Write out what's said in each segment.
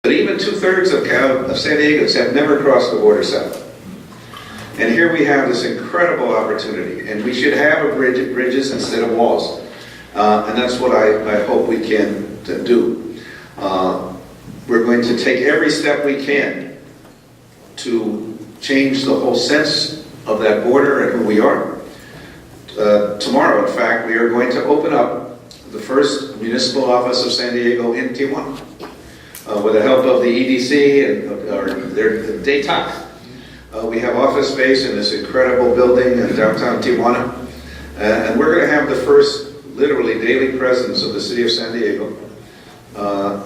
But even 2/3 of San Diegans have never crossed the border south. And here we have this incredible opportunity, and we should have bridges instead of walls. And that's what I hope we can do. We're going to take every step we can to change the whole sense of that border and who we are. Tomorrow, in fact, we are going to open up the first municipal office of San Diego in Tijuana with the help of the EDC and their DATOC. We have office space in this incredible building in downtown Tijuana, and we're going to have the first literally daily presence of the city of San Diego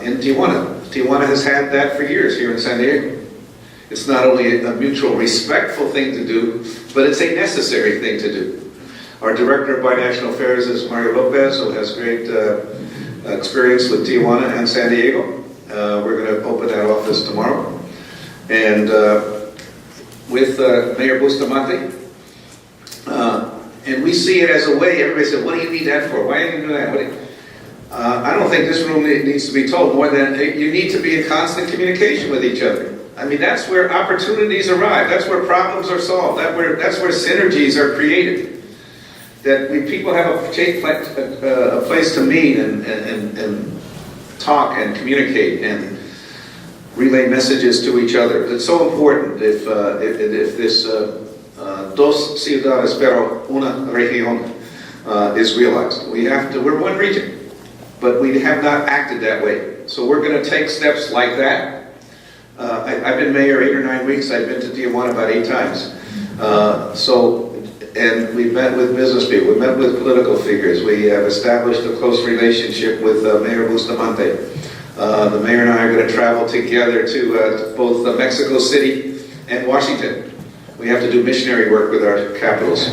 in Tijuana. Tijuana has had that for years here in San Diego. It's not only a mutual respectful thing to do, but it's a necessary thing to do. Our Director of Binational Affairs is Mario Lopez, who has great experience with Tijuana and San Diego. We're going to open that office tomorrow. And with Mayor Bustamante. And we see it as a way, everybody said, what do you need that for? Why do you do that? I don't think this room needs to be told more than you need to be in constant communication with each other. I mean, that's where opportunities arrive. That's where problems are solved. That's where synergies are created. That people have a place to meet and talk and communicate and relay messages to each other. It's so important if this dos ciudades pero una región is realized. We're one region, but we have not acted that way. So we're going to take steps like that. I've been mayor 8 or 9 weeks. I've been to Tijuana about 8 times. And we've met with business people. We've met with political figures. We have established a close relationship with Mayor Bustamante. The mayor and I are going to travel together to both Mexico City and Washington. We have to do missionary work with our capitals.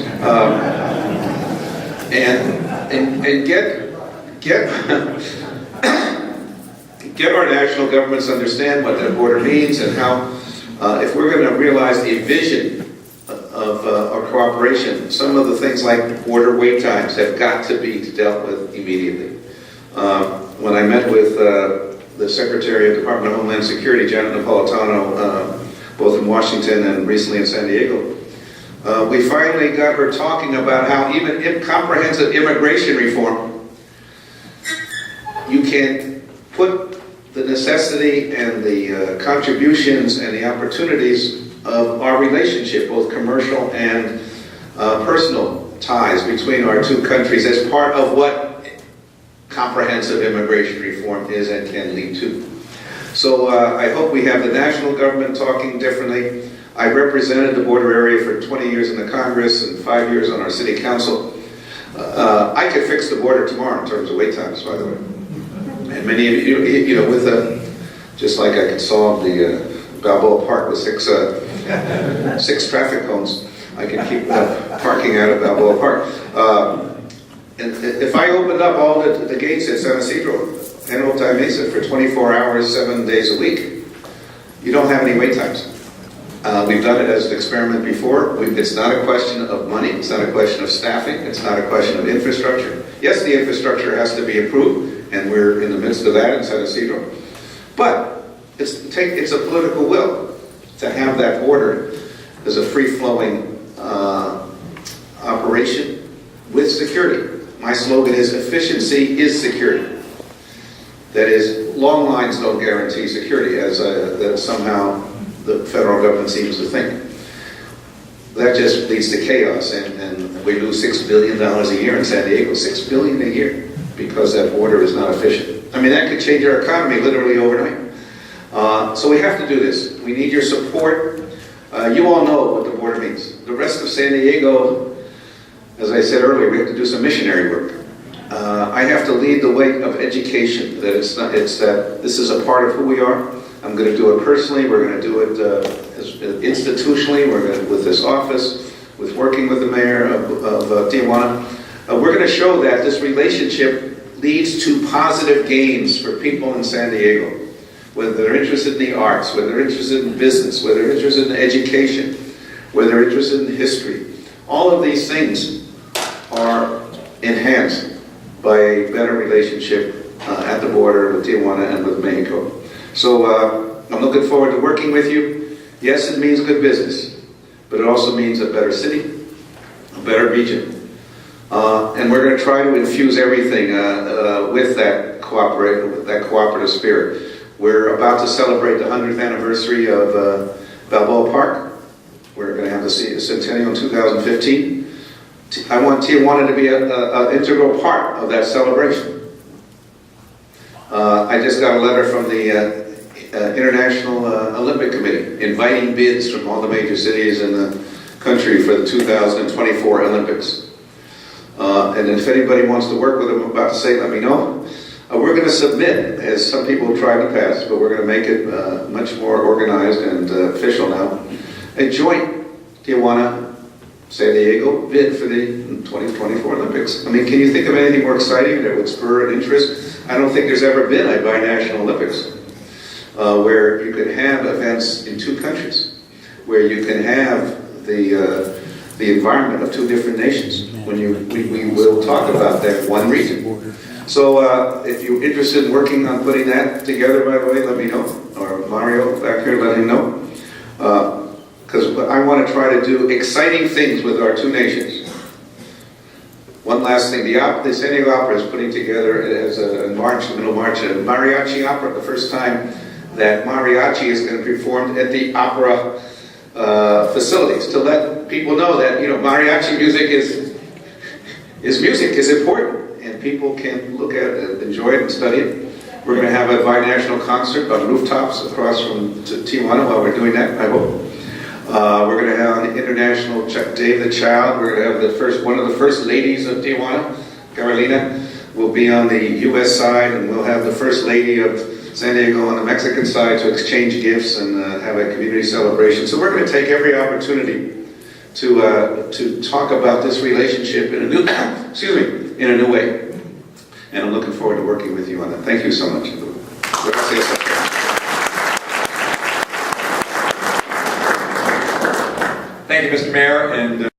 And get our national governments understand what that border means and how, if we're going to realize the vision of our cooperation, some of the things like border wait times have got to be dealt with immediately. When I met with the Secretary of the Department of Homeland Security, Janet Napolitano, both in Washington and recently in San Diego, we finally got her talking about how even comprehensive immigration reform, you can put the necessity and the contributions and the opportunities of our relationship, both commercial and personal ties between our two countries, as part of what comprehensive immigration reform is and can lead to. So I hope we have the national government talking differently. I represented the border area for 20 years in the Congress and 5 years on our city council. I could fix the border tomorrow in terms of wait times, by the way. And many of you, just like I could solve the Balboa Park with six traffic cones, I can keep parking out of Balboa Park. And if I opened up all the gates at San Isidro and Otay Mesa for 24 hours, 7 days a week, you don't have any wait times. We've done it as an experiment before. It's not a question of money. It's not a question of staffing. It's not a question of infrastructure. Yes, the infrastructure has to be improved, and we're in the midst of that in San Isidro. But it's a political will to have that border as a free-flowing operation with security. My slogan is efficiency is security. That is, long lines don't guarantee security, as that somehow the federal government seems to think. That just leads to chaos, and we lose $6 billion a year in San Diego, $6 billion a year, because that border is not efficient. I mean, that could change our economy literally overnight. So we have to do this. We need your support. You all know what the border means. The rest of San Diego, as I said earlier, we have to do some missionary work. I have to lead the way of education, that that this is a part of who we are. I'm going to do it personally. We're going to do it institutionally. We're going to, with this office, with working with the mayor of Tijuana. We're going to show that this relationship leads to positive gains for people in San Diego, whether they're interested in the arts, whether they're interested in business, whether they're interested in education, whether they're interested in history. All of these things are enhanced by a better relationship at the border with Tijuana and with Mexico. So I'm looking forward to working with you. Yes, it means good business, but it also means a better city, a better region. And we're going to try to infuse everything with that cooperative spirit. We're about to celebrate the 100th anniversary of Balboa Park. We're going to have the centennial in 2015. I want Tijuana to be an integral part of that celebration. I just got a letter from the International Olympic Committee inviting bids from all the major cities in the country for the 2024 Olympics. And if anybody wants to work with them, I'm about to say, let me know. We're going to submit, as some people have tried in the past, but we're going to make it much more organized and official now, a joint Tijuana-San Diego bid for the 2024 Olympics. I mean, can you think of anything more exciting that would spur an interest? I don't think there's ever been a binational Olympics where you could have events in two countries, where you can have the environment of two different nations. When we will talk about that one region. So if you're interested in working on putting that together, by the way, let me know. Or Mario back here, let him know. Because I want to try to do exciting things with our two nations. One last thing, the San Diego Opera is putting together, as a middle March, a mariachi opera. The first time that mariachi is going to be performed at the opera facilities, to let people know that, you know, mariachi music is important, and people can look at it and enjoy it and study it. We're going to have a binational concert on rooftops across from Tijuana while we're doing that, I hope. We're going to have an international Day of the Child. We're going to have one of the first ladies of Tijuana, Carolina, will be on the U.S. side, and we'll have the first lady of San Diego on the Mexican side to exchange gifts and have a community celebration. So we're going to take every opportunity to talk about this relationship in a new, in a new way. And I'm looking forward to working with you on that. Thank you so much. Thank you, Mr. Mayor. And